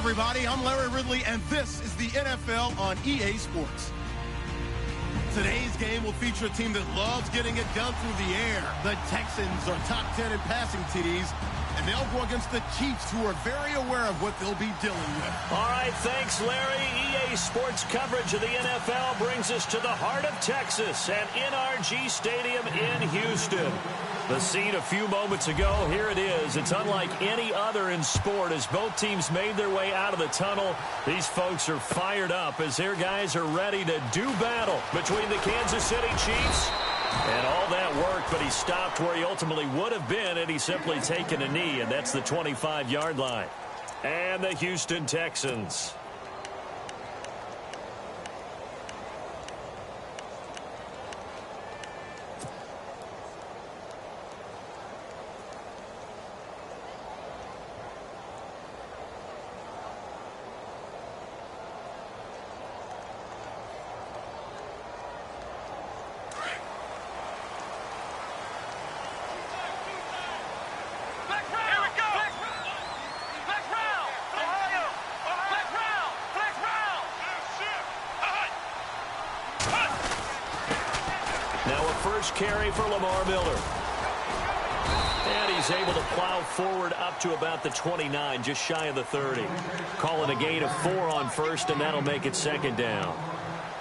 everybody. I'm Larry Ridley, and this is the NFL on EA Sports. Today's game will feature a team that loves getting it done through the air. The Texans are top 10 in passing TDs, and they'll go against the Chiefs, who are very aware of what they'll be dealing with. All right, thanks, Larry. EA Sports coverage of the NFL brings us to the heart of Texas at NRG Stadium in Houston. The scene a few moments ago, here it is. It's unlike any other in sport as both teams made their way out of the tunnel. These folks are fired up as their guys are ready to do battle between the Kansas City Chiefs and all that work, but he stopped where he ultimately would have been had he simply taken a knee, and that's the 25-yard line. And the Houston Texans. First carry for Lamar Miller. And he's able to plow forward up to about the 29, just shy of the 30. Calling a gain of 4 on first, and that'll make it second down.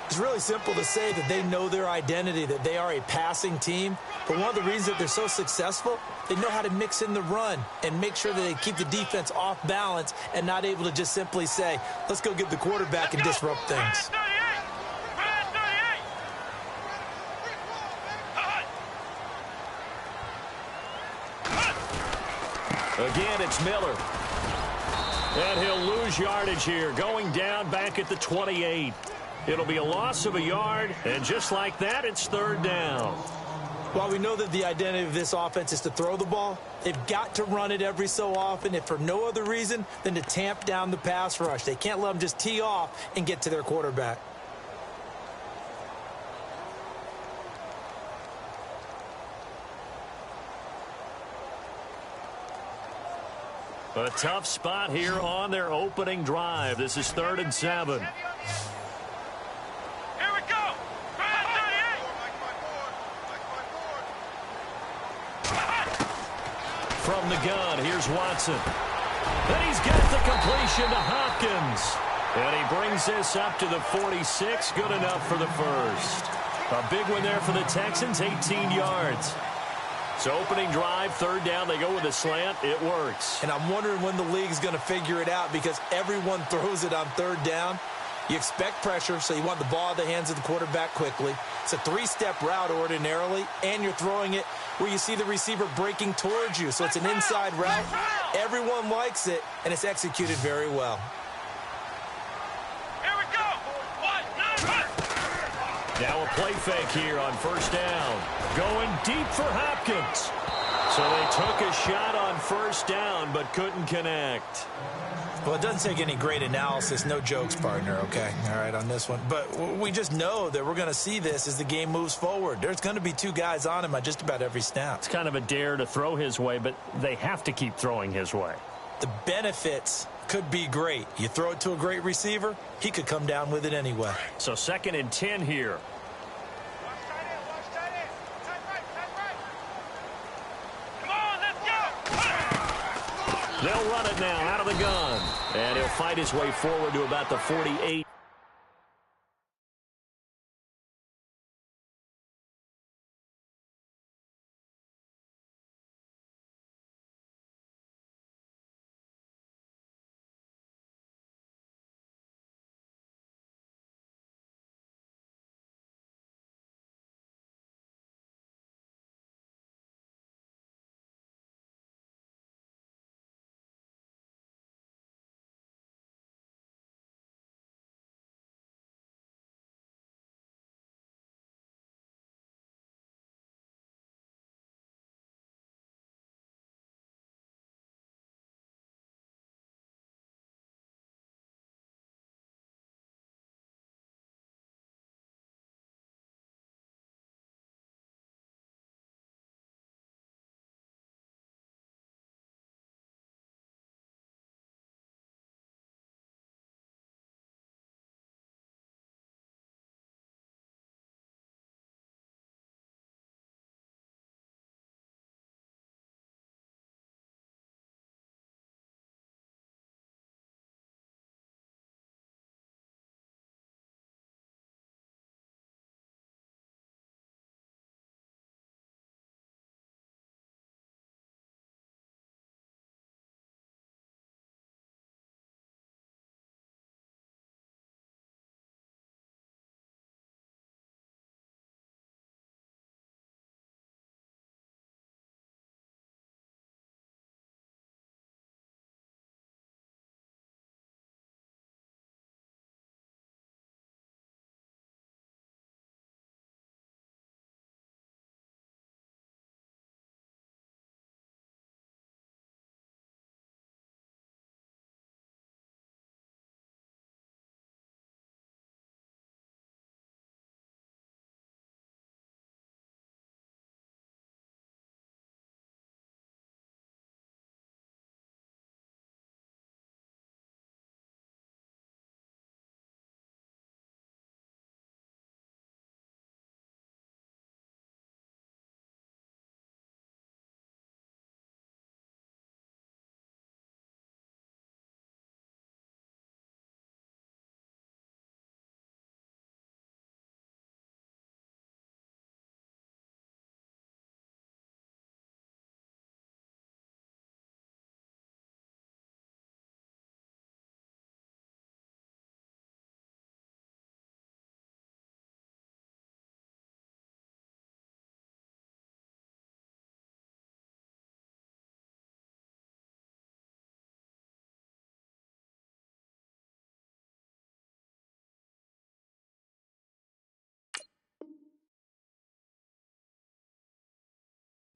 It's really simple to say that they know their identity, that they are a passing team. But one of the reasons that they're so successful, they know how to mix in the run and make sure that they keep the defense off balance and not able to just simply say, let's go get the quarterback and disrupt things. Again, it's Miller. And he'll lose yardage here, going down back at the 28. It'll be a loss of a yard, and just like that, it's third down. While we know that the identity of this offense is to throw the ball, they've got to run it every so often, if for no other reason than to tamp down the pass rush. They can't let them just tee off and get to their quarterback. A tough spot here on their opening drive. This is 3rd and 7. Here we go. From the gun, here's Watson. And he's got the completion to Hopkins. And he brings this up to the 46. Good enough for the first. A big one there for the Texans, 18 yards. So opening drive, 3rd down, they go with a slant. It works. And I'm wondering when the league's going to figure it out because everyone throws it on 3rd down. You expect pressure, so you want the ball in the hands of the quarterback quickly. It's a 3-step route ordinarily, and you're throwing it where you see the receiver breaking towards you. So it's an inside route. Everyone likes it, and it's executed very well. Here we go. Now a play fake here on 1st down. Going deep for Hopkins. So they took a shot on 1st down, but couldn't connect. Well, it doesn't take any great analysis. No jokes, partner, okay? All right, on this one. But we just know that we're going to see this as the game moves forward. There's going to be 2 guys on him on just about every snap. It's kind of a dare to throw his way, but they have to keep throwing his way. The benefits could be great. You throw it to a great receiver, he could come down with it anyway. So 2nd and 10 here. They'll run it now out of the gun. And he'll fight his way forward to about the 48.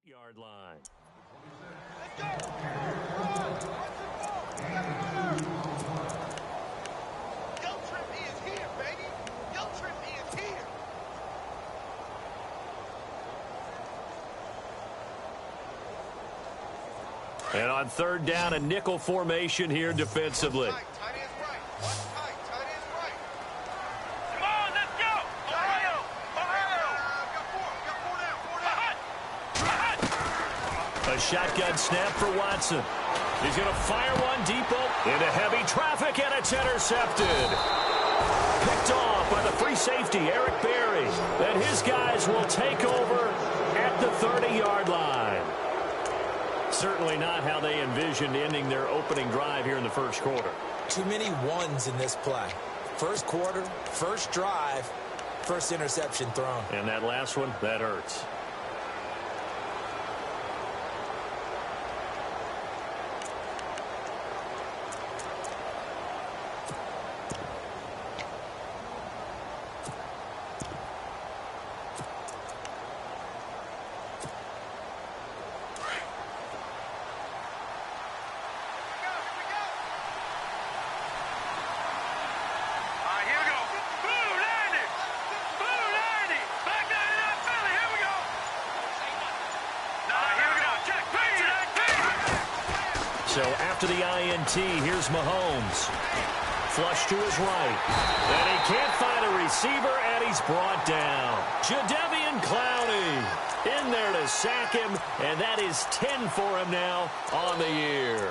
28-yard line. And on third down, a nickel formation here defensively. A shotgun snap for Watson. He's going to fire one deep into heavy traffic, and it's intercepted. Picked off by the free safety, Eric Berry. And his guys will take over at the 30-yard line. Certainly not how they envisioned ending their opening drive here in the first quarter. Too many ones in this play. First quarter, first drive, first interception thrown. And that last one, that hurts. So after the INT, here's Mahomes. Flush to his right. And he can't find a receiver, and he's brought down. Jadeveon Clowney in there to sack him, and that is 10 for him now on the year.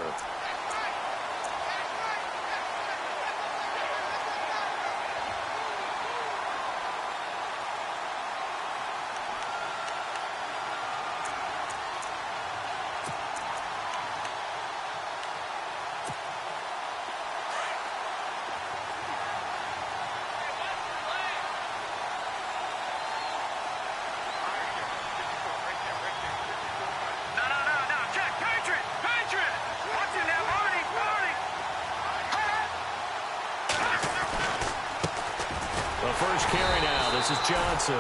First carry now. This is Johnson.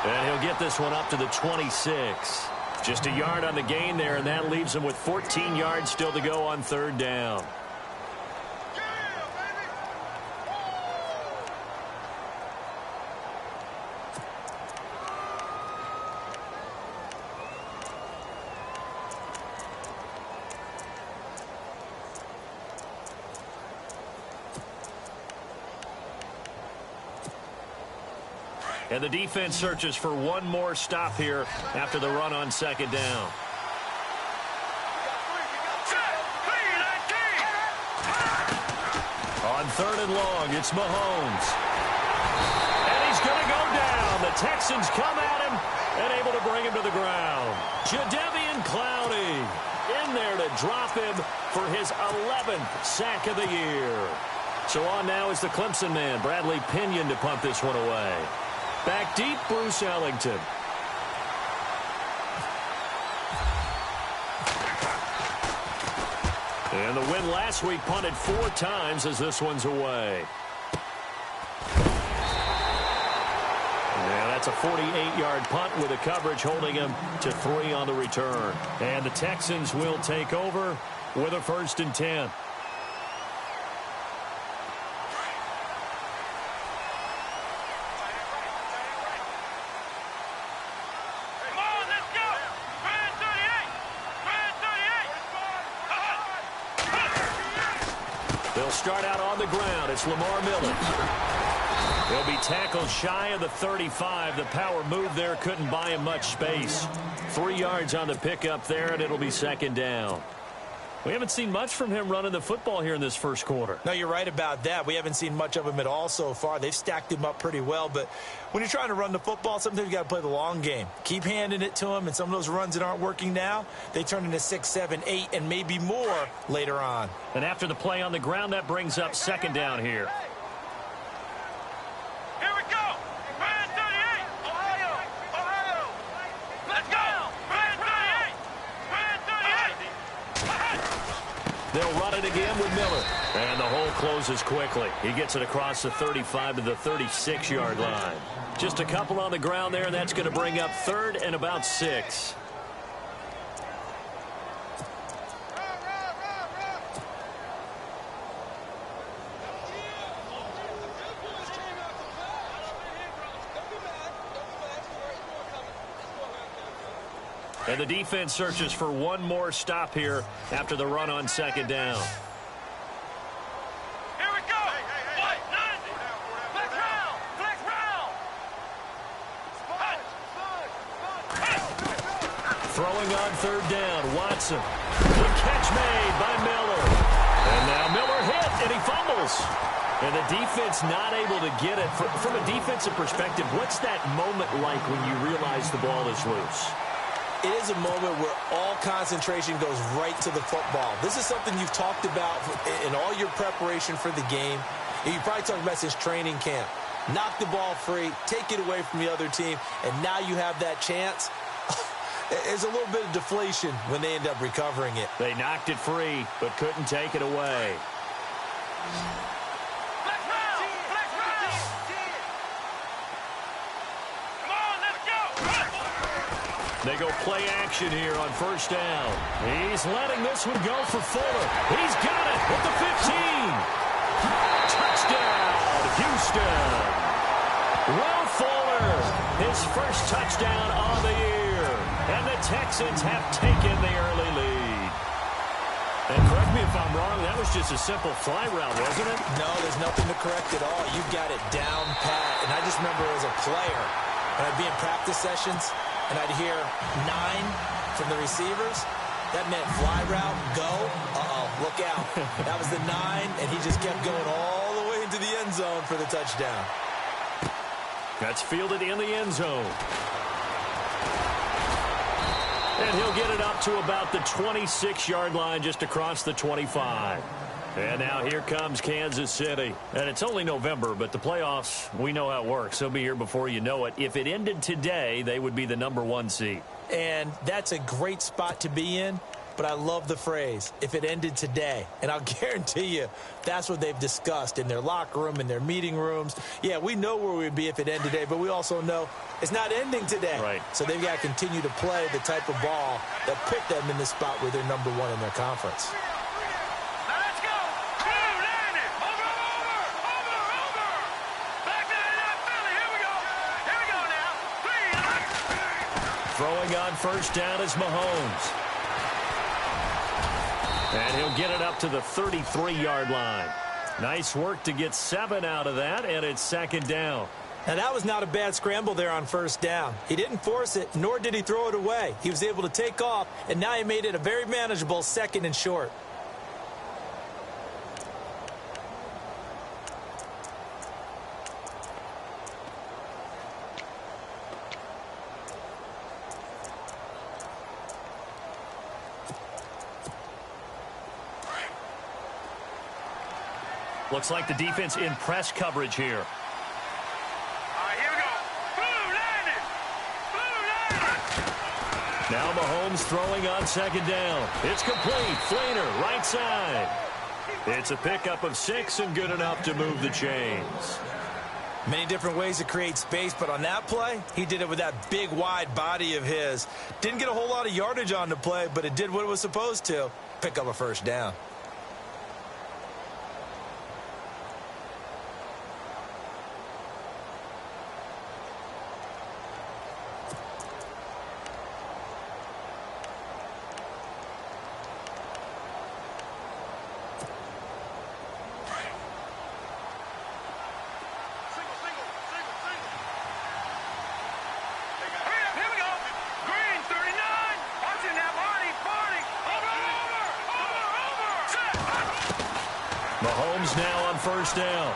And he'll get this one up to the 26. Just a yard on the gain there, and that leaves him with 14 yards still to go on third down. And the defense searches for one more stop here after the run on second down. On third and long, it's Mahomes. And he's going to go down. The Texans come at him and able to bring him to the ground. Jadeveon Clowney in there to drop him for his 11th sack of the year. So on now is the Clemson man, Bradley Pinion, to punt this one away. Back deep, Bruce Ellington. And the win last week punted 4 times as this one's away. Yeah, that's a 48-yard punt with a coverage holding him to 3 on the return. And the Texans will take over with a 1st and 10. They'll start out on the ground. It's Lamar Miller. He'll be tackled shy of the 35. The power move there couldn't buy him much space. 3 yards on the pickup there, and it'll be second down. We haven't seen much from him running the football here in this first quarter. No, you're right about that. We haven't seen much of him at all so far. They've stacked him up pretty well, but when you're trying to run the football, sometimes you got to play the long game. Keep handing it to him, and some of those runs that aren't working now, they turn into 6, 7, 8, and maybe more later on. And after the play on the ground, that brings up second down here. They'll run it again with Miller. And the hole closes quickly. He gets it across the 35 to the 36-yard line. Just a couple on the ground there, and that's going to bring up 3rd and about 6. And the defense searches for one more stop here after the run on second down. Here we go. Flex round. Throwing on third down, Watson. Good catch made by Miller. And now Miller hit, and he fumbles. And the defense not able to get it. From a defensive perspective, what's that moment like when you realize the ball is loose? It is a moment where all concentration goes right to the football. This is something you've talked about in all your preparation for the game. And you probably talked about since training camp. Knock the ball free, take it away from the other team, and now you have that chance. There's a little bit of deflation when they end up recovering it. They knocked it free, but couldn't take it away. They go play action here on first down. He's letting this one go for Fuller. He's got it at the 15. Touchdown, Houston. Will Fuller, his first touchdown of the year. And the Texans have taken the early lead. And correct me if I'm wrong, that was just a simple fly route, wasn't it? No, there's nothing to correct at all. You've got it down pat. And I just remember as a player, when I'd be in practice sessions, and I'd hear 9 from the receivers. That meant fly route, go. Uh-oh, look out. That was the 9, and he just kept going all the way into the end zone for the touchdown. That's fielded in the end zone. And he'll get it up to about the 26-yard line, just across the 25. And now here comes Kansas City. And it's only November, but the playoffs, we know how it works. They'll be here before you know it. If it ended today, they would be the #1 seed. And that's a great spot to be in, but I love the phrase, if it ended today. And I'll guarantee you that's what they've discussed in their locker room, in their meeting rooms. Yeah, we know where we'd be if it ended today, but we also know it's not ending today. Right. So they've got to continue to play the type of ball that put them in the spot where they're #1 in their conference. Throwing on first down is Mahomes. And he'll get it up to the 33-yard line. Nice work to get 7 out of that, and it's second down. Now, that was not a bad scramble there on first down. He didn't force it, nor did he throw it away. He was able to take off, and now he made it a very manageable 2nd and short. Looks like the defense in press coverage here. All right, here we go. Blue landed. Now Mahomes throwing on second down. It's complete. Flainer, right side. It's a pickup of 6 and good enough to move the chains. Many different ways to create space, but on that play, he did it with that big, wide body of his. Didn't get a whole lot of yardage on the play, but it did what it was supposed to. Pick up a first down. Mahomes now on first down.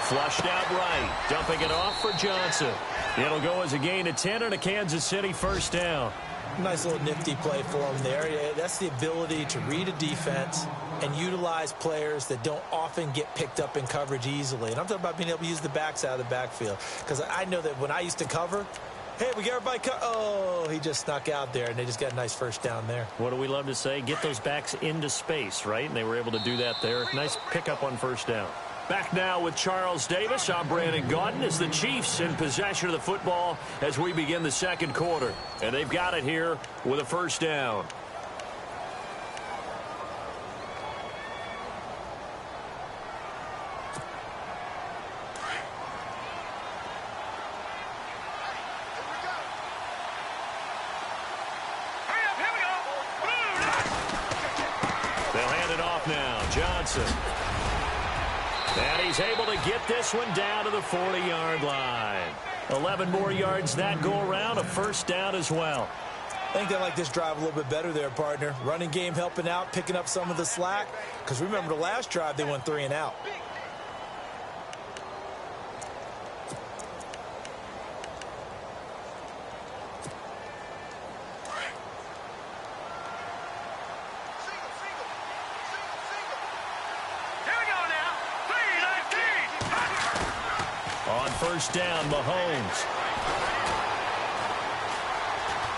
Flushed out right. Dumping it off for Johnson. It'll go as a gain of 10 and a Kansas City first down. Nice little nifty play for him there. Yeah, that's the ability to read a defense and utilize players that don't often get picked up in coverage easily. And I'm talking about being able to use the backs out of the backfield. Because I know that when I used to cover, hey, we got everybody oh, he just snuck out there, and they just got a nice first down there. What do we love to say? Get those backs into space, right? And they were able to do that there. Nice pickup on first down. Back now with Charles Davis. I'm Brandon Gaudin as the Chiefs in possession of the football as we begin the second quarter. And they've got it here with a first down. Johnson. And he's able to get this one down to the 40-yard line. 11 more yards that go around, a first down as well. I think they like this drive a little bit better there, partner. Running game helping out, picking up some of the slack. Because remember the last drive, they went 3 and out. First down, Mahomes.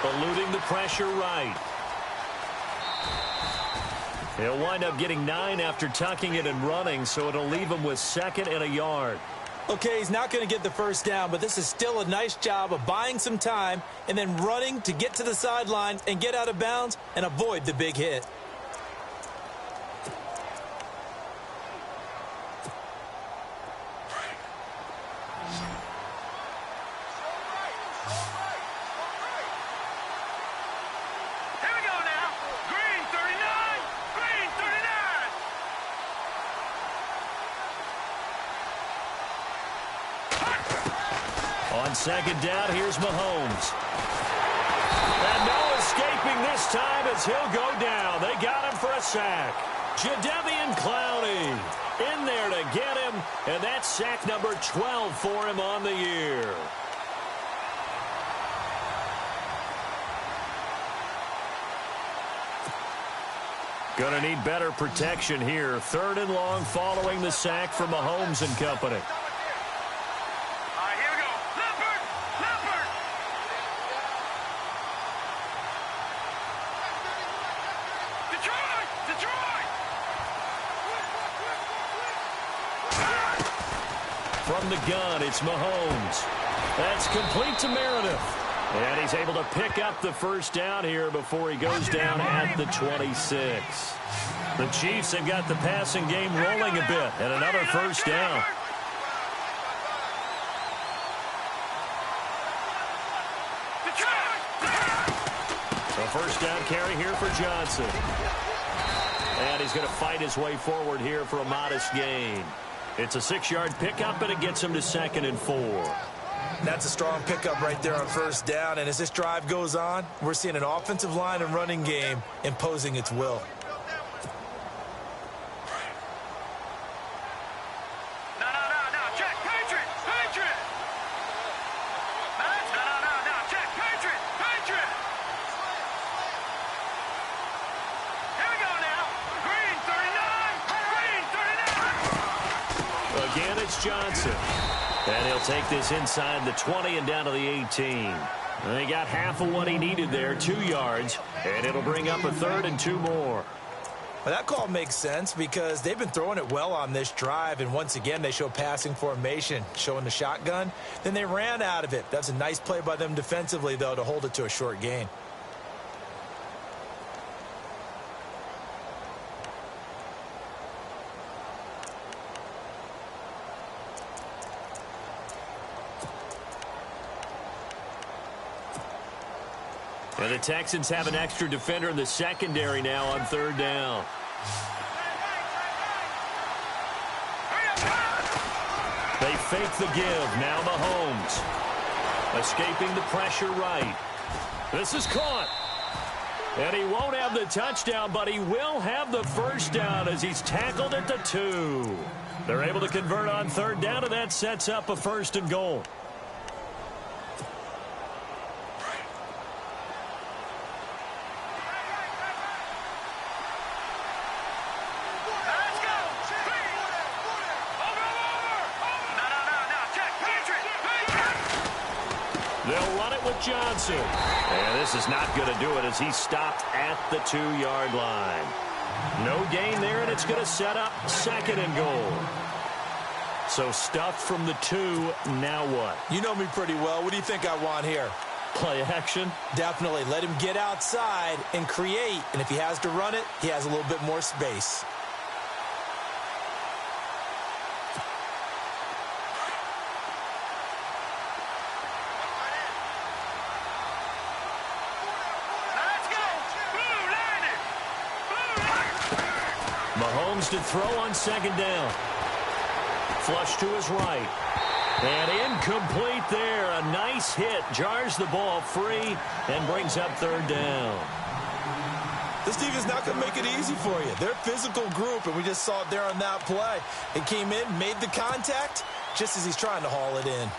Eluding the pressure right. He'll wind up getting 9 after tucking it and running, so it'll leave him with 2nd and a yard. Okay, he's not going to get the first down, but this is still a nice job of buying some time and then running to get to the sideline and get out of bounds and avoid the big hit. On second down, here's Mahomes. And no escaping this time as he'll go down. They got him for a sack. Jadeveon Clowney in there to get him, and that's sack number 12 for him on the year. Gonna need better protection here. 3rd and long following the sack from Mahomes and company. From the gun, it's Mahomes. That's complete to Meredith. And he's able to pick up the first down here before he goes down at the 26. The Chiefs have got the passing game rolling a bit, and another first down. So first down carry here for Johnson. And he's going to fight his way forward here for a modest gain. It's a 6-yard pickup, and it gets him to 2nd and 4. That's a strong pickup right there on first down. And as this drive goes on, we're seeing an offensive line and running game imposing its will. Again, it's Johnson. And he'll take this inside the 20 and down to the 18. And they got half of what he needed there, 2 yards. And it'll bring up a 3rd and 2 more. Well, that call makes sense because they've been throwing it well on this drive. And once again, they show passing formation, showing the shotgun. Then they ran out of it. That's a nice play by them defensively, though, to hold it to a short gain. And the Texans have an extra defender in the secondary now on 3rd down. They fake the give. Now Mahomes. Escaping the pressure right. This is caught. And he won't have the touchdown, but he will have the first down as he's tackled at the 2. They're able to convert on 3rd down, and that sets up a 1st and goal. They'll run it with Johnson. And this is not going to do it as he's stopped at the 2-yard line. No gain there, and it's going to set up 2nd and goal. So stuffed from the 2, now what? You know me pretty well. What do you think I want here? Play action? Definitely. Let him get outside and create. And if he has to run it, he has a little bit more space. Mahomes to throw on second down. Flush to his right. And incomplete there. A nice hit. Jars the ball free and brings up third down. This defense not going to make it easy for you. They're a physical group, and we just saw it there on that play. He came in, made the contact, just as he's trying to haul it in.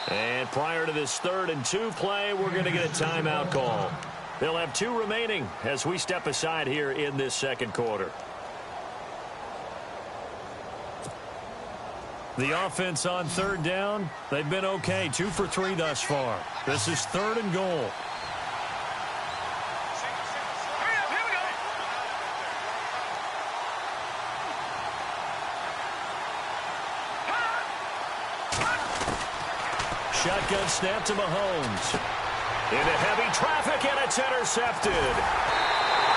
And prior to this 3rd and 2 play, we're going to get a timeout call. They'll have 2 remaining as we step aside here in this second quarter. The offense on 3rd down, they've been okay. 2 for 3 thus far. This is 3rd and goal. Shotgun snap to Mahomes. Into heavy traffic, and it's intercepted.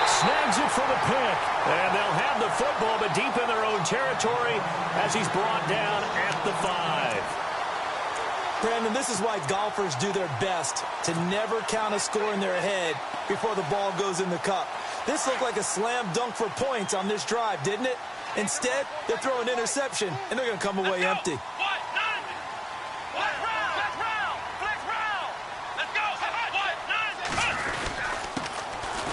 Snags it for the pick. And they'll have the football, but deep in their own territory as he's brought down at the 5. Brandon, this is why golfers do their best to never count a score in their head before the ball goes in the cup. This looked like a slam dunk for points on this drive, didn't it? Instead, they throw an interception, and they're going to come away empty.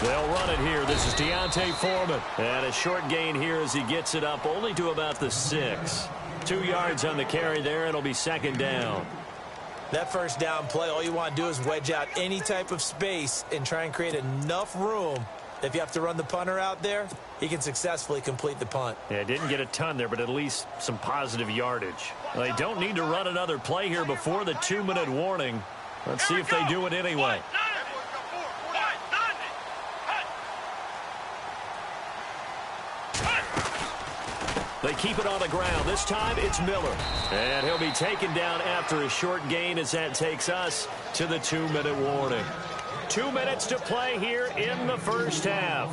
They'll run it here. This is Deontay Foreman. And a short gain here as he gets it up only to about the 6. 2 yards on the carry there. It'll be second down. That first down play, all you want to do is wedge out any type of space and try and create enough room. If you have to run the punter out there, he can successfully complete the punt. Yeah, didn't get a ton there, but at least some positive yardage. They don't need to run another play here before the 2-minute warning. Let's see if they do it anyway. They keep it on the ground. This time it's Miller. And he'll be taken down after a short gain as that takes us to the 2-minute warning. 2 minutes to play here in the first half.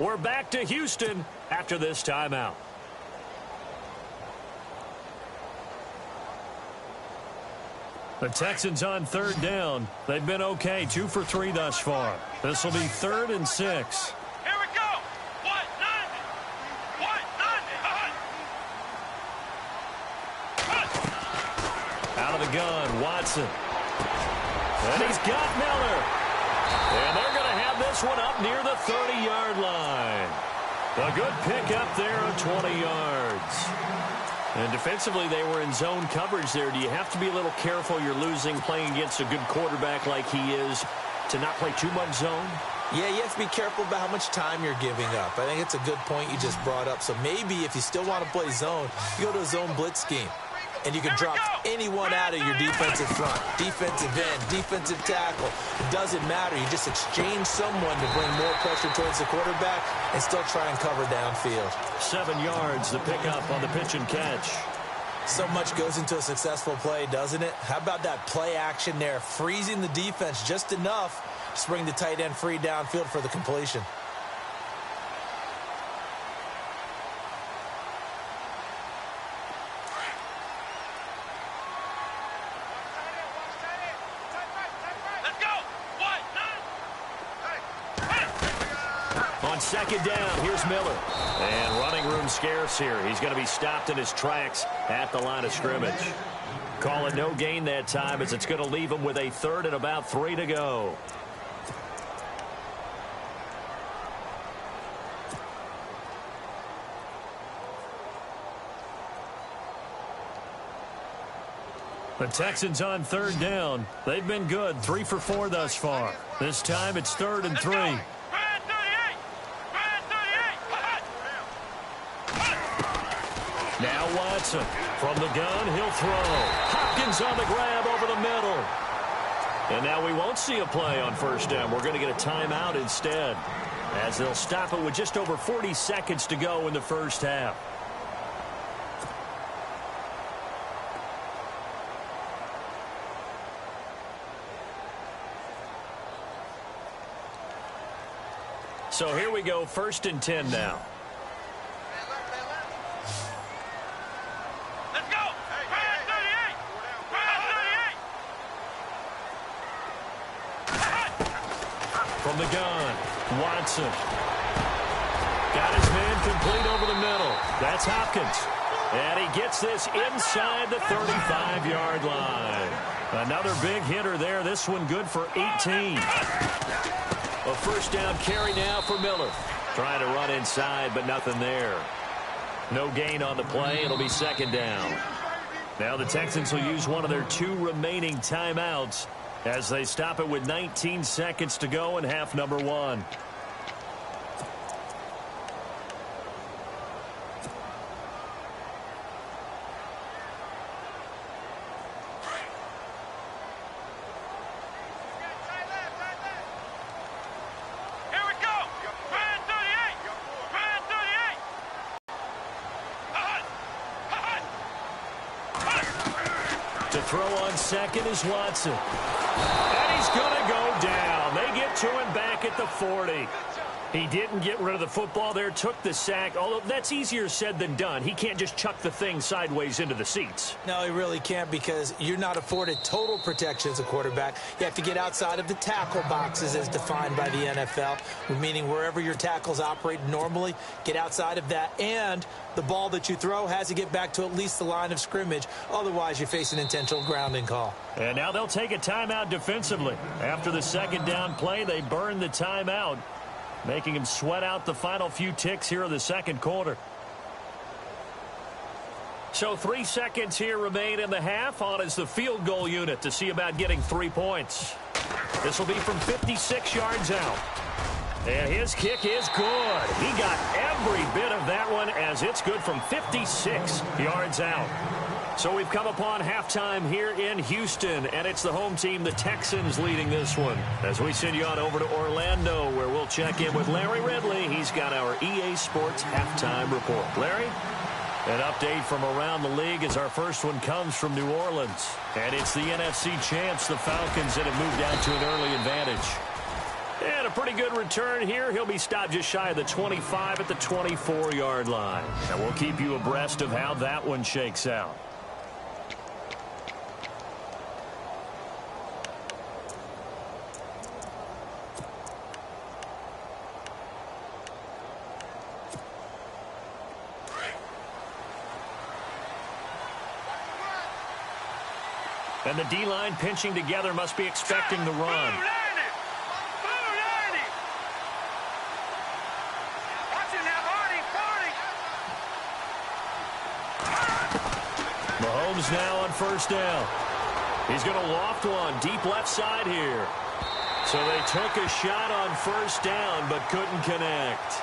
We're back to Houston after this timeout. The Texans on 3rd down. They've been okay. 2 for 3 thus far. This will be 3rd and 6. Out of the gun, Watson. And he's got Miller. And they're going to have this one up near the 30-yard line. A good pickup there of 20 yards. And defensively, they were in zone coverage there. Do you have to be a little careful? You're losing playing against a good quarterback like he is to not play too much zone? Yeah, you have to be careful about how much time you're giving up. I think it's a good point you just brought up. So maybe if you still want to play zone, you go to a zone blitz scheme. And you can drop anyone out of your defensive front, defensive end, defensive tackle. It doesn't matter. You just exchange someone to bring more pressure towards the quarterback and still try and cover downfield. 7 yards, the pickup on the pitch and catch. So much goes into a successful play, doesn't it? How about that play action there, freezing the defense just enough to bring the tight end free downfield for the completion. On second down, here's Miller. And running room scarce here. He's going to be stopped in his tracks at the line of scrimmage. Call it no gain that time as it's going to leave him with a 3rd and about 3 to go. The Texans on 3rd down. They've been good. 3 for 4 thus far. This time it's 3rd and 3. Now Watson from the gun. He'll throw. Hopkins on the grab over the middle. And now we won't see a play on 1st down. We're going to get a timeout instead as they'll stop it with just over 40 seconds to go in the first half. So here we go, 1st and 10 now. Let's go! From the gun, Watson. Got his man complete over the middle. That's Hopkins. And he gets this inside the 35-yard line. Another big hitter there. This one good for 18. A first down carry now for Miller. Trying to run inside, but nothing there. No gain on the play. It'll be second down. Now the Texans will use one of their 2 remaining timeouts as they stop it with 19 seconds to go in half number 1. Throw on second is Watson. And he's going to go down. They get to him back at the 40. He didn't get rid of the football there, took the sack, although that's easier said than done. He can't just chuck the thing sideways into the seats. No, he really can't because you're not afforded total protection as a quarterback. You have to get outside of the tackle boxes as defined by the NFL, meaning wherever your tackles operate normally, get outside of that. And the ball that you throw has to get back to at least the line of scrimmage. Otherwise, you face an intentional grounding call. And now they'll take a timeout defensively. After the second down play, they burn the timeout, making him sweat out the final few ticks here in the second quarter. So 3 seconds here remain in the half. On is the field goal unit to see about getting 3 points. This will be from 56 yards out. And his kick is good. He got every bit of that one as it's good from 56 yards out. So we've come upon halftime here in Houston, and it's the home team, the Texans, leading this one. As we send you on over to Orlando, where we'll check in with Larry Ridley. He's got our EA Sports halftime report. Larry? An update from around the league as our first one comes from New Orleans. And it's the NFC champs, the Falcons, that have moved out to an early advantage. And a pretty good return here. He'll be stopped just shy of the 25 at the 24-yard line. And we'll keep you abreast of how that one shakes out. And the D-line pinching together must be expecting the run. Mahomes now on first down. He's going to loft one deep left side here. So they took a shot on first down but couldn't connect.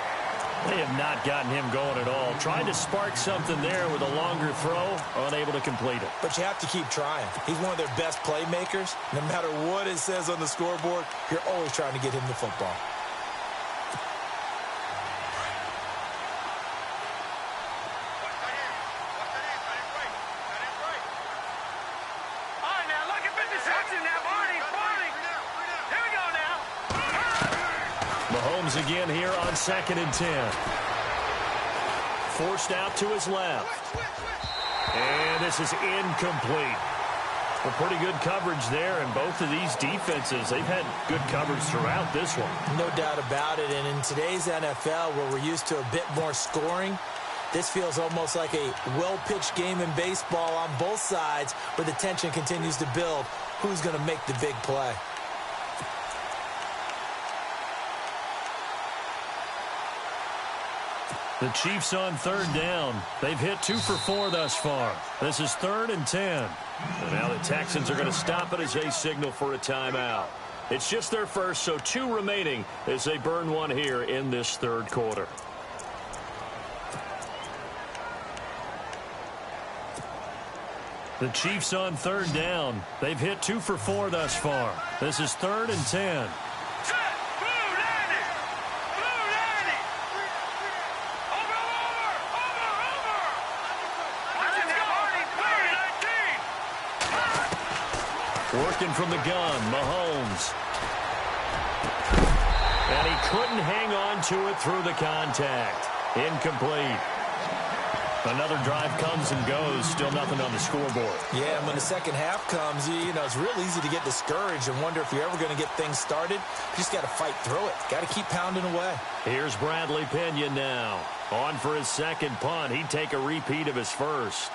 They have not gotten him going at all. Tried to spark something there with a longer throw, unable to complete it. But you have to keep trying. He's one of their best playmakers. No matter what it says on the scoreboard, you're always trying to get him the football. Mahomes again here on 2nd and 10. Forced out to his left. And this is incomplete. Well, pretty good coverage there, and both of these defenses, they've had good coverage throughout this one. No doubt about it, and in today's NFL, where we're used to a bit more scoring, this feels almost like a well-pitched game in baseball on both sides, where the tension continues to build. Who's going to make the big play? The Chiefs on 3rd down. They've hit 2 for 4 thus far. This is 3rd and 10. And now the Texans are going to stop it as they signal for a timeout. It's just their first, so 2 remaining as they burn one here in this 3rd quarter. The Chiefs on 3rd down. They've hit 2 for 4 thus far. This is 3rd and 10. Working from the gun, Mahomes. And he couldn't hang on to it through the contact. Incomplete. Another drive comes and goes, still nothing on the scoreboard. Yeah, and when the second half comes, you know, it's real easy to get discouraged and wonder if you're ever going to get things started. You just got to fight through it. Got to keep pounding away. Here's Bradley Pinion now. On for his second punt. He'd take a repeat of his first.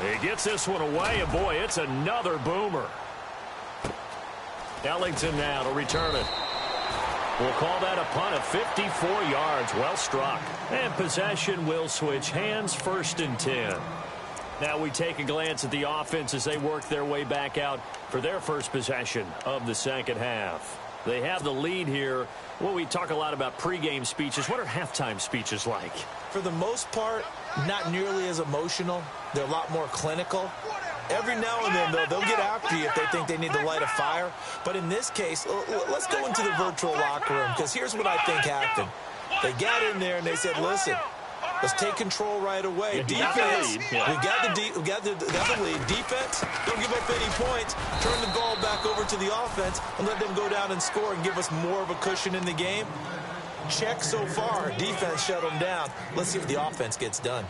He gets this one away, and boy, it's another boomer. Ellington now to return it. We'll call that a punt of 54 yards. Well struck. And possession will switch hands, 1st and 10. Now we take a glance at the offense as they work their way back out for their first possession of the second half. They have the lead here. Well, we talk a lot about pregame speeches. What are halftime speeches like? For the most part, not nearly as emotional. They're a lot more clinical. Every now and then, though, they'll get after you if they think they need to light a fire. But in this case, let's go into the virtual locker room, because here's what I think happened. They got in there and they said, listen, let's take control right away. Defense, we got the lead. Defense, don't give up any points. Turn the ball back over to the offense and let them go down and score and give us more of a cushion in the game. Check so far. Defense shut them down. Let's see if the offense gets done.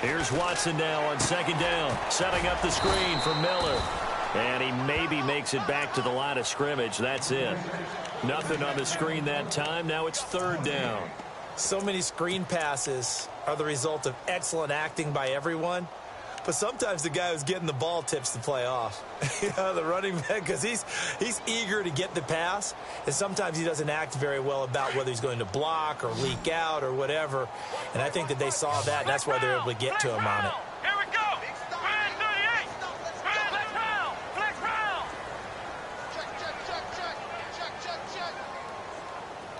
Here's Watson now on second down, setting up the screen for Miller. And he maybe makes it back to the line of scrimmage. That's it. Nothing on the screen that time. Now it's 3rd down. So many screen passes are the result of excellent acting by everyone. But sometimes the guy who's getting the ball tips the play off. You know, the running back, because he's eager to get the pass, and sometimes he doesn't act very well about whether he's going to block or leak out or whatever. And I think that they saw that, and that's why they're able to get to him on it. Here we go. Brand 38. Flex round. Flex round. Check.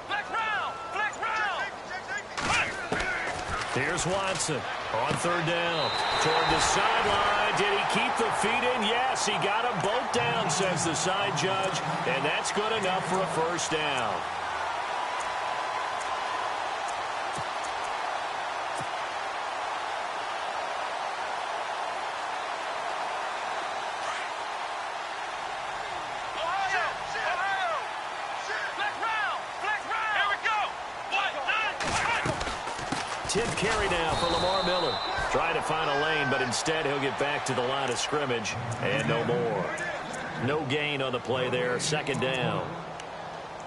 Flex round. Flex round. Here's Watson on 3rd down. Toward the sideline. Did he keep the feet in? Yes, he got them both down, says the side judge. And that's good enough for a 1st down. Tenth carry now for Lamar Miller. Trying to find a lane, but instead he'll get back to the line of scrimmage. And no more. No gain on the play there. 2nd down.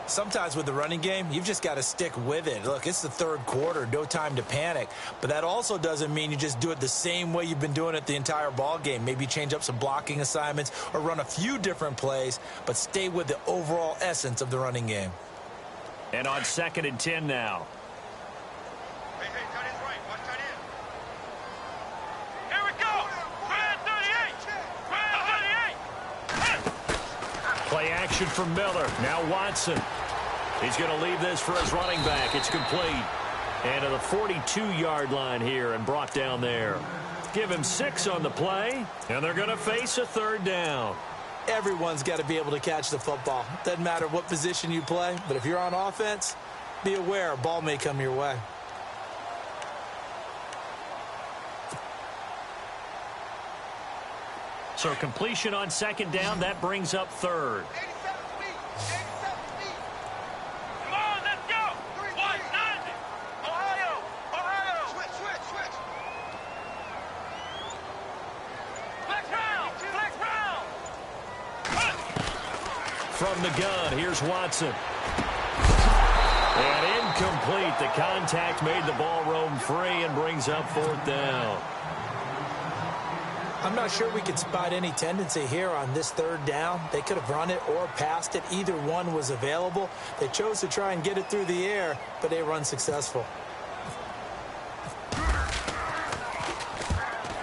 Sometimes with the running game, you've just got to stick with it. Look, it's the 3rd quarter. No time to panic. But that also doesn't mean you just do it the same way you've been doing it the entire ball game. Maybe change up some blocking assignments or run a few different plays, but stay with the overall essence of the running game. And on 2nd and 10 now. Play action from Miller. Now Watson. He's going to leave this for his running back. It's complete. And to the 42-yard line here and brought down there. Give him 6 on the play, and they're going to face a 3rd down. Everyone's got to be able to catch the football. Doesn't matter what position you play, but if you're on offense, be aware a ball may come your way. So completion on 2nd down, that brings up 3rd. Come on, let's go. 190. Ohio. Switch. Flex round. From the gun, here's Watson. And incomplete. The contact made the ball roam free and brings up 4th down. I'm not sure we could spot any tendency here on this 3rd down. They could have run it or passed it. Either one was available. They chose to try and get it through the air, but they were unsuccessful.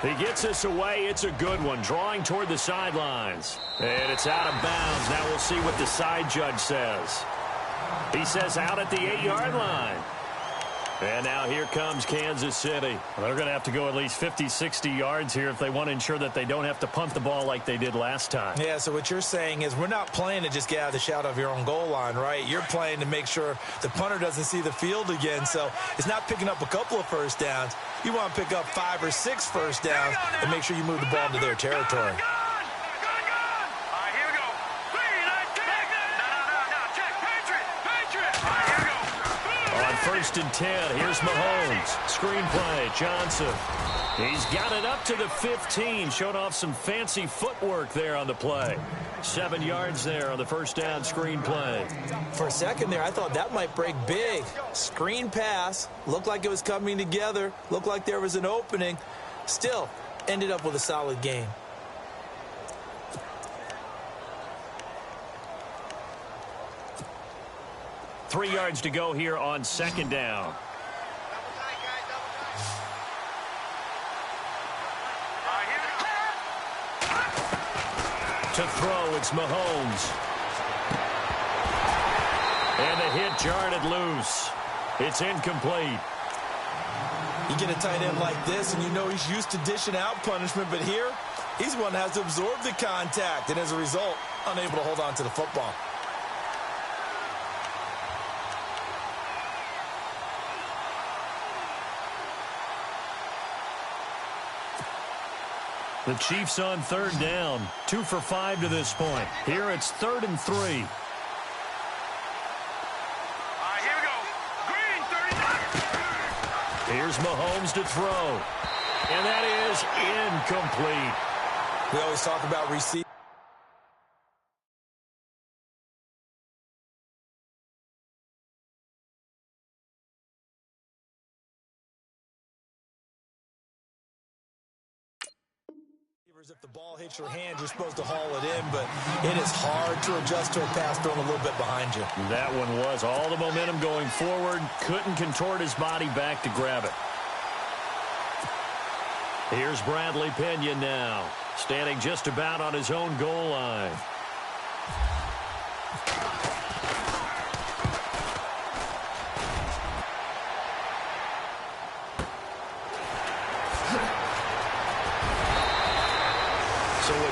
He gets this away. It's a good one. Drawing toward the sidelines. And it's out of bounds. Now we'll see what the side judge says. He says out at the 8-yard line. And now here comes Kansas City. Well, they're going to have to go at least 50, 60 yards here if they want to ensure that they don't have to punt the ball like they did last time. Yeah, so what you're saying is we're not playing to just get out of the shadow of your own goal line, right? You're playing to make sure the punter doesn't see the field again. So it's not picking up a couple of first downs. You want to pick up 5 or 6 first downs and make sure you move the ball into their territory. First and 10. Here's Mahomes. Screenplay. Johnson. He's got it up to the 15. Showed off some fancy footwork there on the play. 7 yards there on the first down screenplay. For a second there, I thought that might break big. Screen pass. Looked like it was coming together. Looked like there was an opening. Still, ended up with a solid game. Three yards to go here on second down. To throw, it's Mahomes. And the hit jarred it loose. It's incomplete. You get a tight end like this, and you know he's used to dishing out punishment, but here, he's the one that has to absorb the contact, and as a result, unable to hold on to the football. The Chiefs on third down. 2 for 5 to this point. Here it's 3rd and 3. Here we go. Green, 39. Here's Mahomes to throw. And that is incomplete. We always talk about receiving. If the ball hits your hand, you're supposed to haul it in, but it is hard to adjust to a pass thrown a little bit behind you. That one was all the momentum going forward. Couldn't contort his body back to grab it. Here's Bradley Pinion now, standing just about on his own goal line.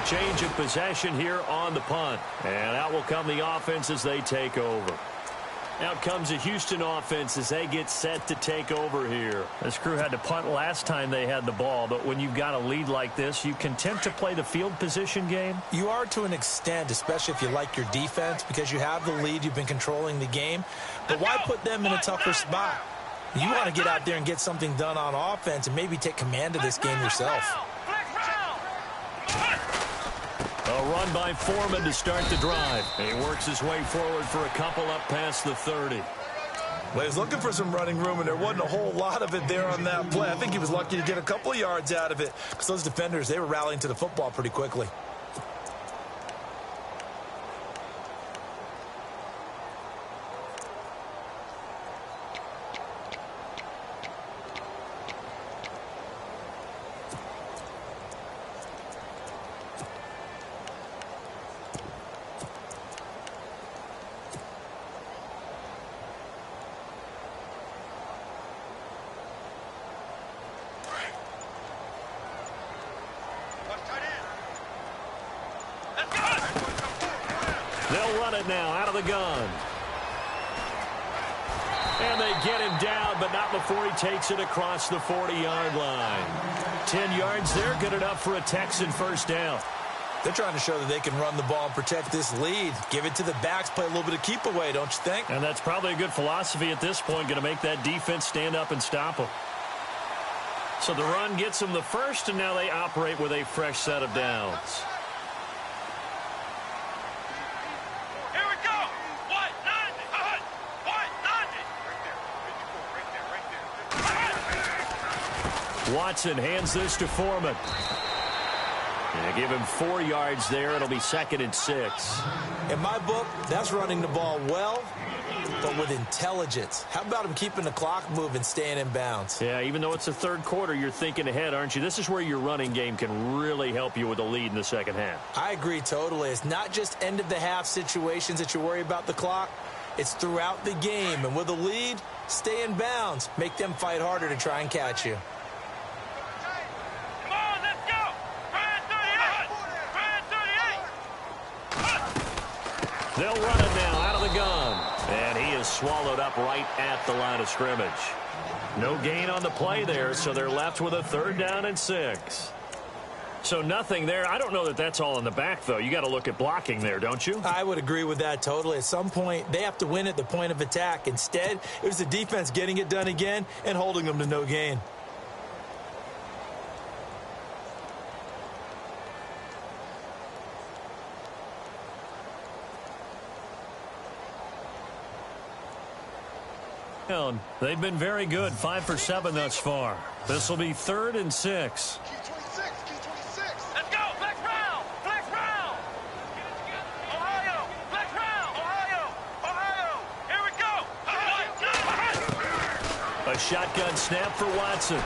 Change of possession here on the punt. And out will come the offense as they take over. Out comes the Houston offense as they get set to take over here. This crew had to punt last time they had the ball, but when you've got a lead like this, you content to play the field position game? You are to an extent, especially if you like your defense, because you have the lead, you've been controlling the game. But why put them in a tougher spot? You want to get out there and get something done on offense and maybe take command of this game yourself. A run by Foreman to start the drive. He works his way forward for a couple up past the 30. Well, he was looking for some running room, and there wasn't a whole lot of it there on that play. I think he was lucky to get a couple of yards out of it because those defenders, they were rallying to the football pretty quickly. They'll run it now out of the gun. And they get him down, but not before he takes it across the 40-yard line. 10 yards there, good enough for a Texan first down. They're trying to show that they can run the ball and protect this lead. Give it to the backs, play a little bit of keep away, don't you think? And that's probably a good philosophy at this point, going to make that defense stand up and stop them. So the run gets them the first, and now they operate with a fresh set of downs. Watson hands this to Foreman. And give him 4 yards there. It'll be 2nd and 6. In my book, that's running the ball well, but with intelligence. How about him keeping the clock moving, staying in bounds? Yeah, even though it's the third quarter, you're thinking ahead, aren't you? This is where your running game can really help you with a lead in the second half. I agree totally. It's not just end-of-the-half situations that you worry about the clock. It's throughout the game, and with a lead, stay in bounds. Make them fight harder to try and catch you. Come on, let's go! Ryan 38! Ryan 38! They'll run it now out of the gun. And he is swallowed up right at the line of scrimmage. No gain on the play there, so they're left with a 3rd down and 6. So nothing there. I don't know that that's all in the back, though. You got to look at blocking there, don't you? I would agree with that totally. At some point, they have to win at the point of attack. Instead, it was the defense getting it done again and holding them to no gain. They've been very good, 5 for 7 thus far. This will be 3rd and 6. Let's go! Flex round! Flex round! Ohio! Flex round! Ohio! Here we go! A shotgun snap for Watson.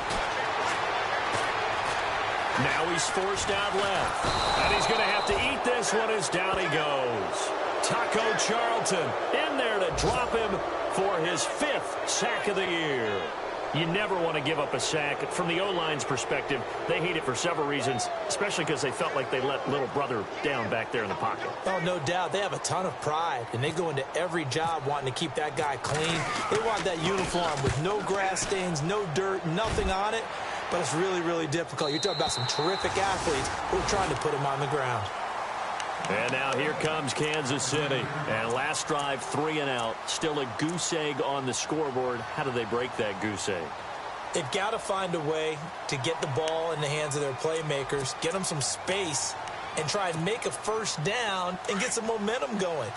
Now he's forced out left. And he's going to have to eat this one as down he goes. Taco Charlton in there to drop him for his 5th sack of the year. You never want to give up a sack. From the O-line's perspective, they hate it for several reasons, especially because they felt like they let little brother down back there in the pocket. Oh, no doubt. They have a ton of pride, and they go into every job wanting to keep that guy clean. They want that uniform with no grass stains, no dirt, nothing on it, but it's really, really difficult. You're talking about some terrific athletes who are trying to put him on the ground. And now here comes Kansas City. And last drive, 3 and out. Still a goose egg on the scoreboard. How do they break that goose egg? They've got to find a way to get the ball in the hands of their playmakers, get them some space, and try and make a 1st down and get some momentum going.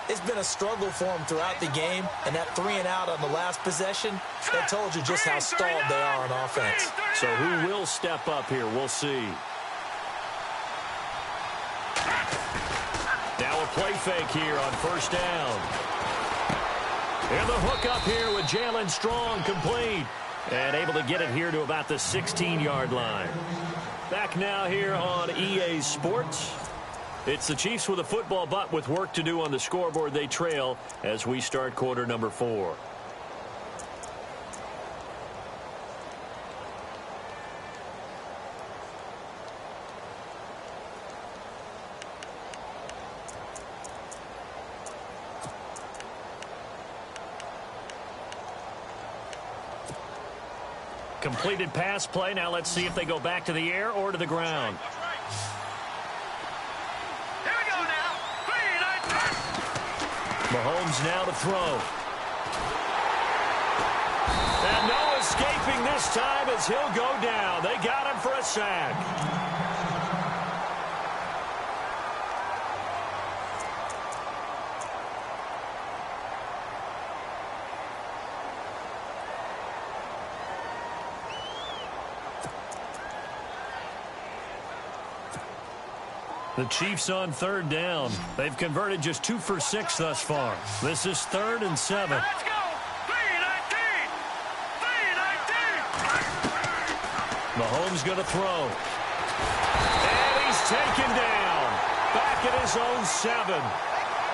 It's been a struggle for them throughout the game, and that 3 and out on the last possession, that told you just how stalled they are on offense. So who will step up here? We'll see. Now a play fake here on 1st down. And the hook up here with Jalen Strong, complete. And able to get it here to about the 16-yard line. Back now here on EA Sports. It's the Chiefs with a football, but with work to do on the scoreboard. They trail as we start quarter number 4. Completed pass play. Now let's see if they go back to the air or to the ground. Here we go now! Mahomes now to throw. And no escaping this time as he'll go down. They got him for a sack. The Chiefs on 3rd down. They've converted just 2 for 6 thus far. This is 3rd and 7. Let's go! 3-19! 3-19! Mahomes going to throw. And he's taken down. Back at his own 7.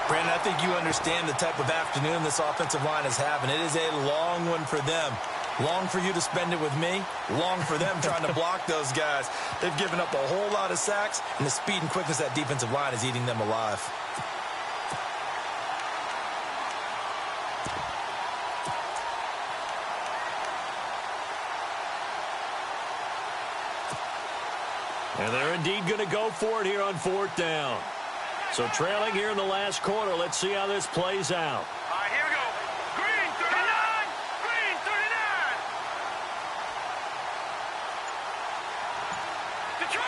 Brandon, I think you understand the type of afternoon this offensive line is having. It is a long one for them. Long for you to spend it with me. Long for them trying to block those guys. They've given up a whole lot of sacks, and the speed and quickness of that defensive line is eating them alive. And they're indeed going to go for it here on 4th down. So trailing here in the last quarter. Let's see how this plays out. All right, here we go. Green 39! Green 39! Detroit!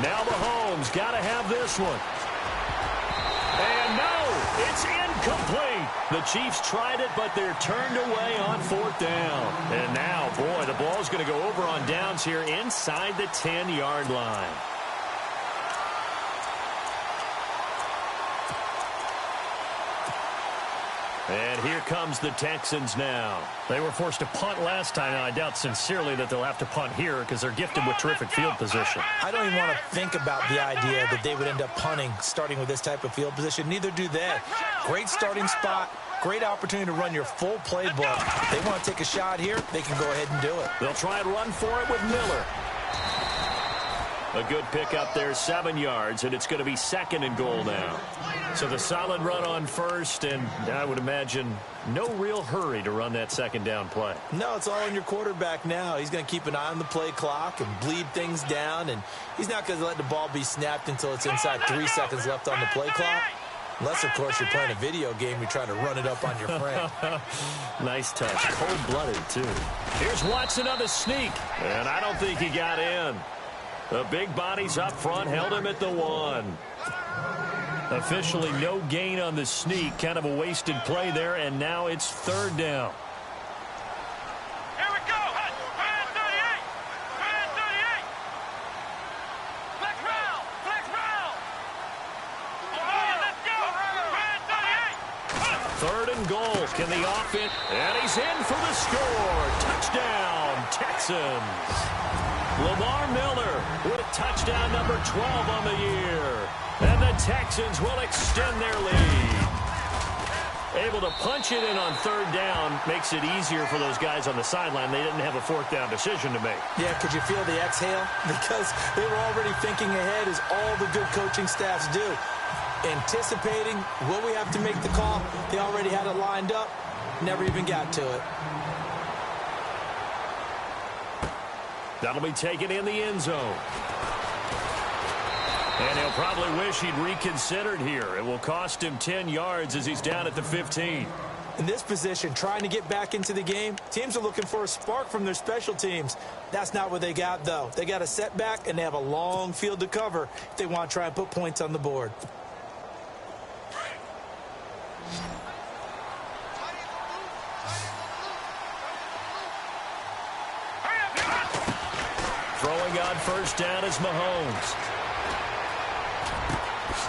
Now Mahomes got to have this one. And no, it's incomplete. The Chiefs tried it, but they're turned away on 4th down. And now, boy, the ball's going to go over on downs here inside the 10-yard line. And here comes the Texans now. They were forced to punt last time, and I doubt sincerely that they'll have to punt here because they're gifted with terrific field position. I don't even want to think about the idea that they would end up punting starting with this type of field position. Neither do they. Great starting spot. Great opportunity to run your full playbook. If they want to take a shot here, they can go ahead and do it. They'll try and run for it with Miller. A good pick up there, 7 yards, and it's going to be 2nd and goal now. So the solid run on first, and I would imagine no real hurry to run that 2nd down play. No, it's all on your quarterback now. He's going to keep an eye on the play clock and bleed things down, and he's not going to let the ball be snapped until it's inside 3 seconds left on the play clock. Unless, of course, you're playing a video game, you're trying to run it up on your friend. Nice touch. Cold-blooded, too. Here's Watson on the sneak, and I don't think he got in. The big bodies up front held him at the 1. Officially no gain on the sneak. Kind of a wasted play there, and now it's 3rd down. Here we go. Man 38. Man 38. Flex round. Flex round. Let's go. Man 38. 3rd and goal. Can the offense? And he's in for the score. Touchdown, Texans. Lamar Miller with touchdown number 12 on the year. And the Texans will extend their lead. Able to punch it in on 3rd down makes it easier for those guys on the sideline. They didn't have a 4th down decision to make. Yeah, could you feel the exhale? Because they were already thinking ahead, as all the good coaching staffs do. Anticipating, will we have to make the call? They already had it lined up. Never even got to it. That'll be taken in the end zone. And he'll probably wish he'd reconsidered here. It will cost him 10 yards as he's down at the 15. In this position, trying to get back into the game, teams are looking for a spark from their special teams. That's not what they got, though. They got a setback, and they have a long field to cover if they want to try and put points on the board. Throwing on 1st down is Mahomes.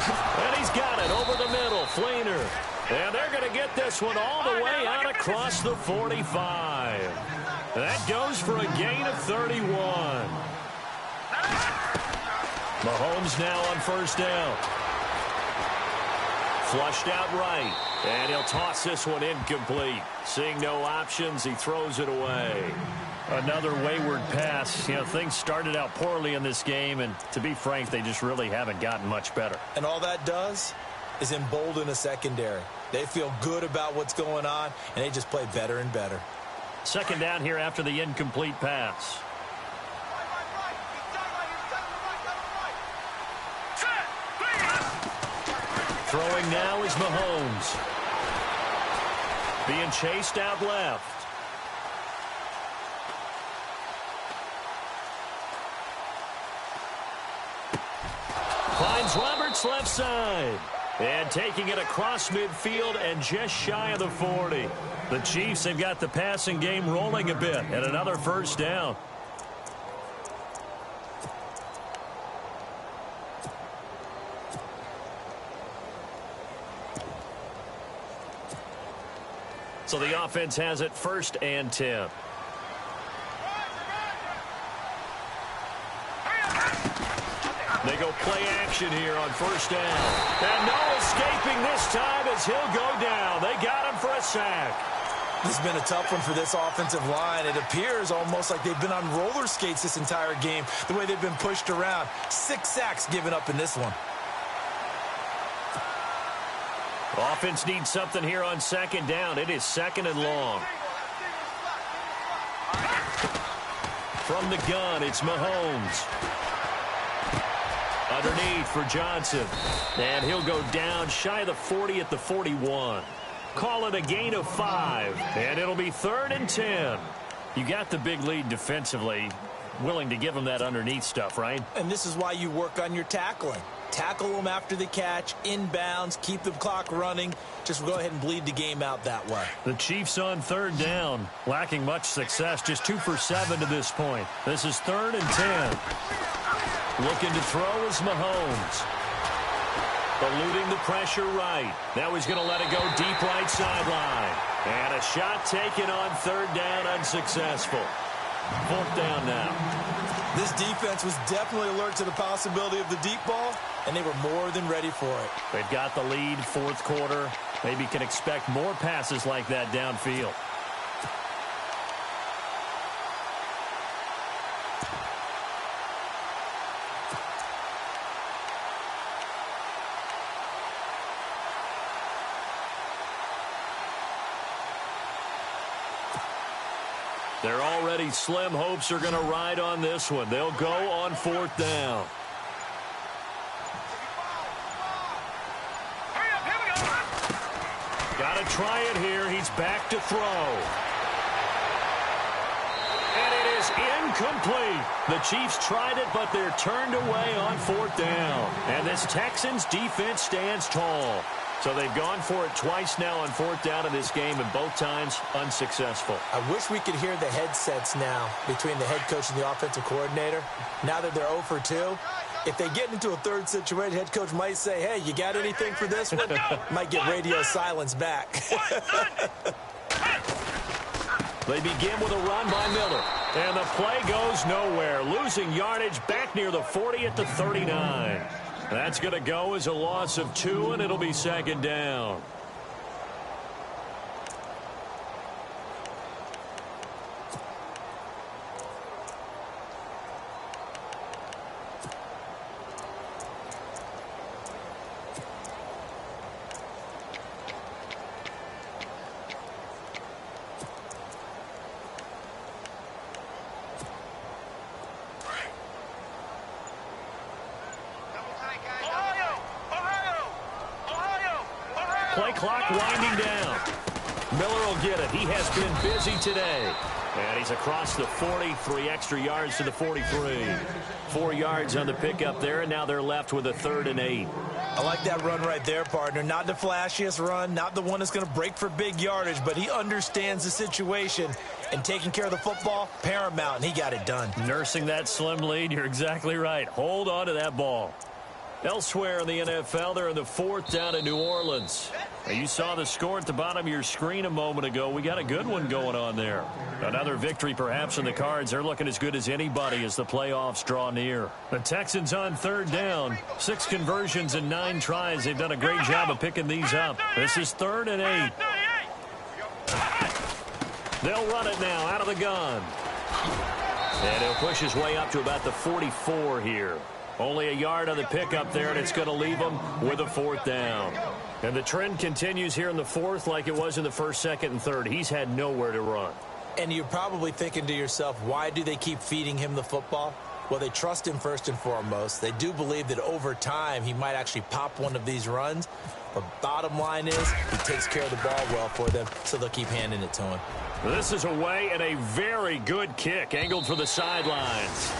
And he's got it over the middle. Fleener. And they're going to get this one all the way out across the 45. That goes for a gain of 31. Mahomes now on 1st down. Flushed out right. And he'll toss this one incomplete. Seeing no options, he throws it away. Another wayward pass. You know, things started out poorly in this game, and to be frank, they just really haven't gotten much better. And all that does is embolden a secondary. They feel good about what's going on, and they just play better and better. 2nd down here after the incomplete pass. Throwing now is Mahomes. Being chased out left. Finds Roberts left side. And taking it across midfield and just shy of the 40. The Chiefs have got the passing game rolling a bit, and another 1st down. So the offense has it 1st and 10. They go play action here on 1st down. And no escaping this time as he'll go down. They got him for a sack. This has been a tough one for this offensive line. It appears almost like they've been on roller skates this entire game, the way they've been pushed around. 6 sacks given up in this one. Offense needs something here on 2nd down. It is 2nd and long. From the gun, it's Mahomes. Underneath for Johnson. And he'll go down shy of the 40 at the 41. Call it a gain of 5. And it'll be 3rd and 10. You got the big lead defensively. Willing to give them that underneath stuff, right? And this is why you work on your tackling. Tackle them after the catch, inbounds, keep the clock running. Just go ahead and bleed the game out that way. The Chiefs on 3rd down, lacking much success, just 2 for 7 to this point. This is 3rd and 10. Looking to throw is Mahomes. Eluding the pressure right. Now he's going to let it go deep right sideline. And a shot taken on third down, unsuccessful. Fourth down now. This defense was definitely alert to the possibility of the deep ball, and they were more than ready for it. They've got the lead, fourth quarter. Maybe can expect more passes like that downfield. They're already slim hopes are going to ride on this one. They'll go on fourth down. Got to try it here. He's back to throw. And it is incomplete. The Chiefs tried it, but they're turned away on fourth down. And this Texans defense stands tall. So they've gone for it twice now on fourth down in this game, and both times unsuccessful. I wish we could hear the headsets now between the head coach and the offensive coordinator. Now that they're 0 for 2, if they get into a third situation, head coach might say, hey, you got anything for this one? Might get radio silence back. They begin with a run by Miller. And the play goes nowhere. Losing yardage back near the 40 at the 39. That's going to go as a loss of 2, and it'll be second down. Play clock winding down. Miller will get it. He has been busy today. And he's across the 40, 3 extra yards to the 43. 4 yards on the pickup there, and now they're left with a 3rd and 8. I like that run right there, partner. Not the flashiest run, not the one that's going to break for big yardage, but he understands the situation, and taking care of the football, paramount, and he got it done. Nursing that slim lead, you're exactly right. Hold on to that ball. Elsewhere in the NFL, they're in the 4th down in New Orleans. Now, you saw the score at the bottom of your screen a moment ago. We got a good one going on there. Another victory perhaps in the cards. They're looking as good as anybody as the playoffs draw near. The Texans on 3rd down. 6 conversions and 9 tries. They've done a great job of picking these up. This is 3rd and 8. They'll run it now out of the gun. And he'll push his way up to about the 44 here. Only a yard on the pickup there, and it's going to leave him with a 4th down. And the trend continues here in the 4th like it was in the 1st, 2nd, and 3rd. He's had nowhere to run. And you're probably thinking to yourself, why do they keep feeding him the football? Well, they trust him first and foremost. They do believe that over time he might actually pop one of these runs. But bottom line is he takes care of the ball well for them, so they'll keep handing it to him. This is away and a very good kick, angled for the sidelines.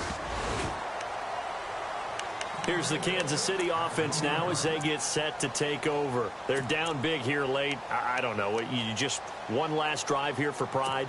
Here's the Kansas City offense now as they get set to take over. They're down big here late. I don't know. You just one last drive here for pride?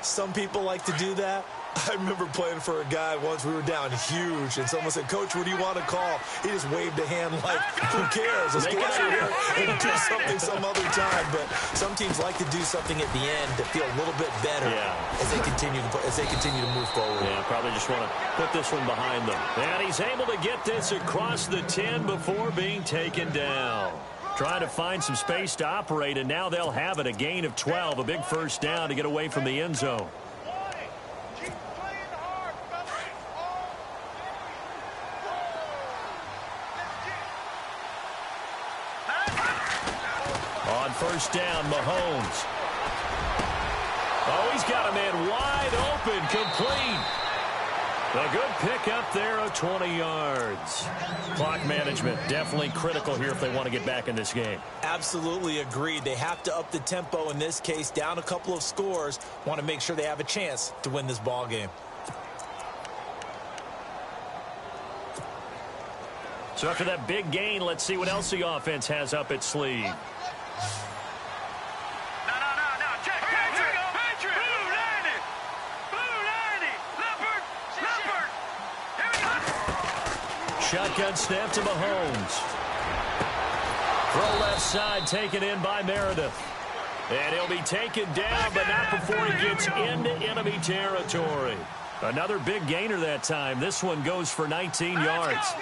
Some people like to do that. I remember playing for a guy once. We were down huge, and someone said, Coach, what do you want to call? He just waved a hand like, who cares? Let's get out of here and do something some other time. But some teams like to do something at the end to feel a little bit better as they continue to move forward. Yeah, probably just want to put this one behind them. And he's able to get this across the 10 before being taken down. Trying to find some space to operate, and now they'll have it. A gain of 12, a big 1st down to get away from the end zone. On 1st down, Mahomes. Oh, he's got a man wide open, complete. A good pick up there of 20 yards. Clock management definitely critical here if they want to get back in this game. Absolutely agreed. They have to up the tempo in this case, down a couple of scores. Want to make sure they have a chance to win this ball game. So after that big gain, let's see what else the offense has up its sleeve. Shotgun snap to Mahomes. Throw left side taken in by Meredith. And he'll be taken down, but not before he gets into enemy territory. Another big gainer that time. This one goes for 19 yards.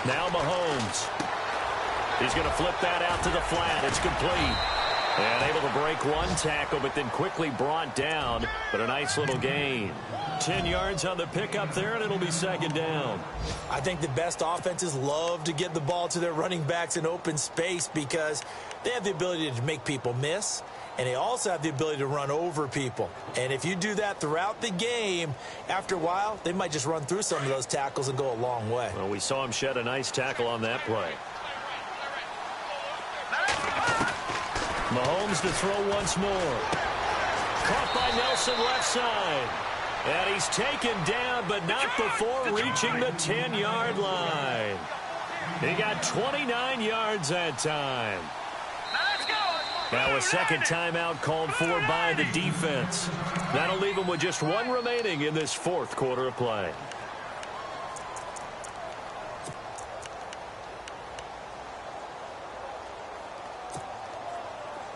Now Mahomes. He's going to flip that out to the flat. It's complete. And able to break one tackle, but then quickly brought down. But a nice little gain. 10 yards on the pickup there, and it'll be second down. I think the best offenses love to get the ball to their running backs in open space because they have the ability to make people miss, and they also have the ability to run over people. And if you do that throughout the game, after a while, they might just run through some of those tackles and go a long way. Well, we saw him shed a nice tackle on that play. Mahomes to throw once more. Caught by Nelson left side. And he's taken down, but not before reaching the 10-yard line. He got 29 yards that time. Now a second timeout called for by the defense. That'll leave him with just one remaining in this fourth quarter of play.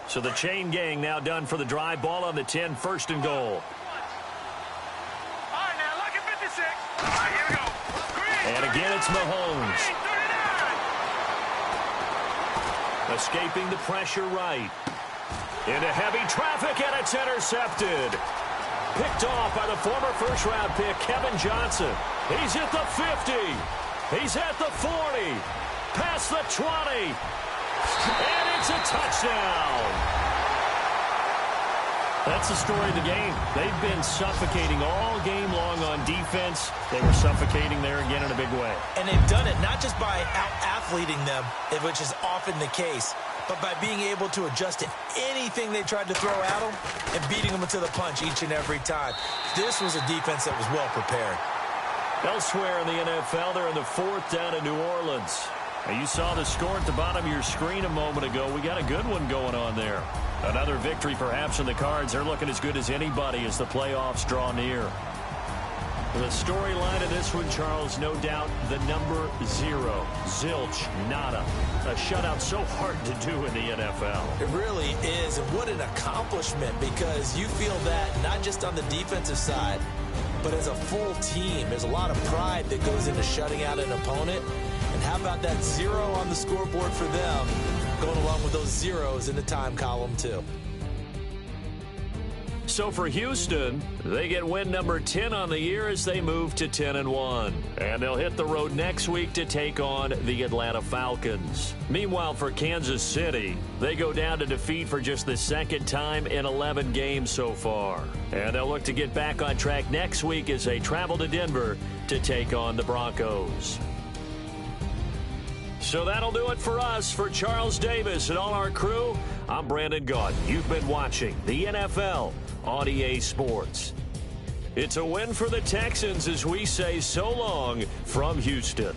So the chain gang now done for the drive. Ball on the 10, first and goal. And again, it's Mahomes. Escaping the pressure right. Into heavy traffic, and it's intercepted. Picked off by the former first-round pick, Kevin Johnson. He's at the 50. He's at the 40. Past the 20. And it's a touchdown. That's the story of the game. They've been suffocating all game long on defense. They were suffocating there again in a big way. And they've done it not just by out-athleting them, which is often the case, but by being able to adjust to anything they tried to throw at them and beating them to the punch each and every time. This was a defense that was well prepared. Elsewhere in the NFL, they're in the fourth down in New Orleans. Now, you saw the score at the bottom of your screen a moment ago. We got a good one going on there. Another victory perhaps in the cards. They're looking as good as anybody as the playoffs draw near. The storyline of this one, Charles, no doubt the number 0. Zilch, nada. A shutout so hard to do in the NFL. It really is, and what an accomplishment, because you feel that not just on the defensive side, but as a full team. There's a lot of pride that goes into shutting out an opponent. And how about that 0 on the scoreboard for them, going along with those zeros in the time column, too. So for Houston, they get win number 10 on the year as they move to 10-1. And they'll hit the road next week to take on the Atlanta Falcons. Meanwhile, for Kansas City, they go down to defeat for just the second time in 11 games so far. And they'll look to get back on track next week as they travel to Denver to take on the Broncos. So that'll do it for us. For Charles Davis and all our crew, I'm Brandon Gaudin. You've been watching the NFL on EA Sports. It's a win for the Texans as we say so long from Houston.